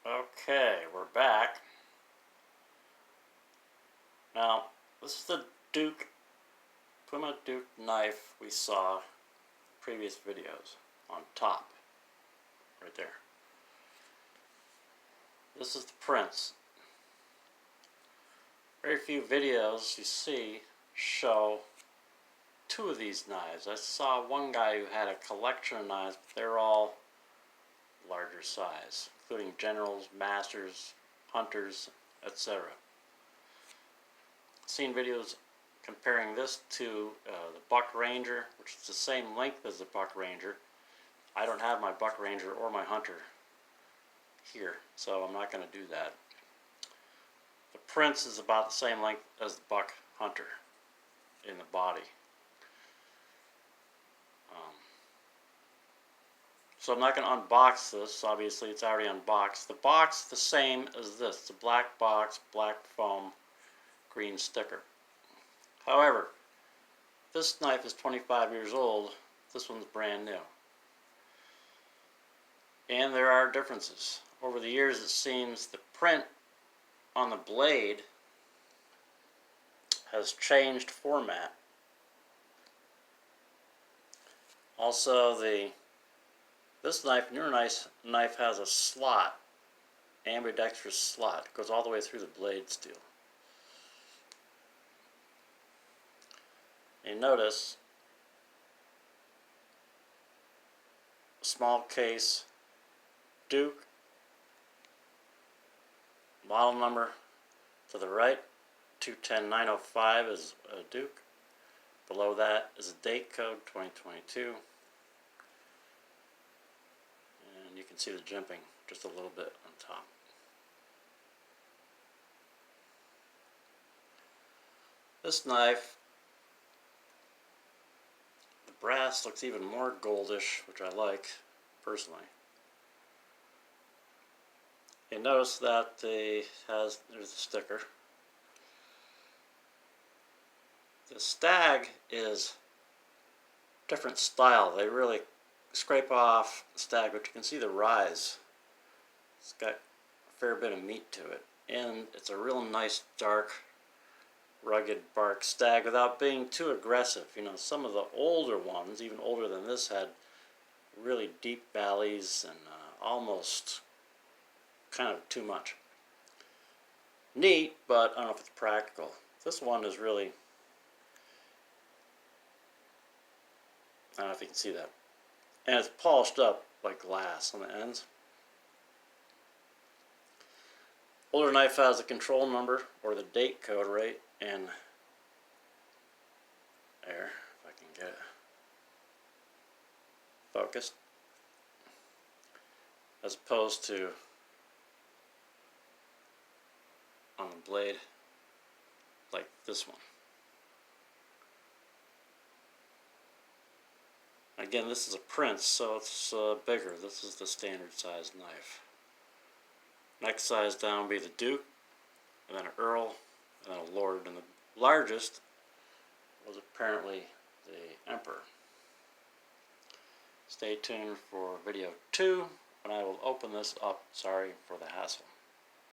Okay, we're back. Now, this is the Puma Duke knife we saw in previous videos on top, right there. This is the Prince. Very few videos you see show two of these knives. I saw one guy who had a collection of knives, but they're all larger size, including generals, masters, hunters, etc. Seen videos comparing this to the Buck Ranger, which is the same length as the Buck Ranger. I don't have my Buck Ranger or my Hunter here, so I'm not going to do that. The Prince is about the same length as the Buck Hunter in the body. So I'm not going to unbox this. Obviously, it's already unboxed. The box, the same as this. It's a black box, black foam, green sticker. However, this knife is 25 years old. This one's brand new. And there are differences. Over the years, it seems the print on the blade has changed format. Also, this newer knife has a slot, ambidextrous slot. It goes all the way through the blade steel. And notice, small case, Duke, model number to the right, 210905 is a Duke. Below that is a date code, 2022. And you can see the jimping just a little bit on top. This knife, the brass looks even more goldish, which I like personally. You notice that there's the sticker. The stag is different style. They really scrape off the stag, but you can see the rise. It's got a fair bit of meat to it, and it's a real nice dark rugged bark stag without being too aggressive. You know, some of the older ones, even older than this, had really deep valleys and almost kind of too much. Neat, but I don't know if it's practical. This one is really, I don't know if you can see that. And it's polished up like glass on the ends. Older knife has the control number or the date code right in there, if I can get it focused, as opposed to on the blade like this one. Again, this is a Prince, so it's bigger. This is the standard size knife. Next size down would be the Duke, and then an Earl, and then a Lord, and the largest was apparently the Emperor. Stay tuned for video 2, when I will open this up. Sorry for the hassle.